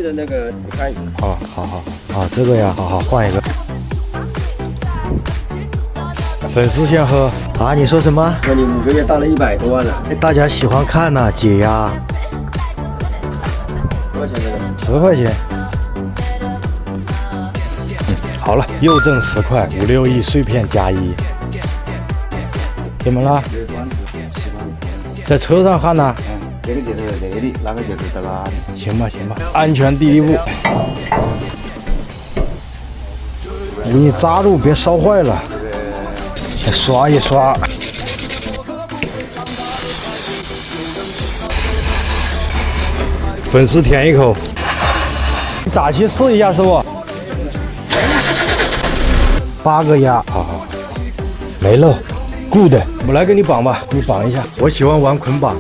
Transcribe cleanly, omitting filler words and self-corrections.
的那个你看，好，这个呀，好，换一个。粉丝先喝啊！你说什么？说你5个月到了100多万了，大家喜欢看呐、解压。多少钱这个？10块钱。好了，又挣10块，5、6亿碎片加1。怎么了？在车上喊呐？这个就是这里，那个就是这个。行吧，安全第一步。你扎住，别烧坏了。刷一刷。粉丝舔一口。你打气试一下，师傅。8个鸭，好，没漏 ，good。我来给你绑吧，你绑一下。我喜欢玩捆绑。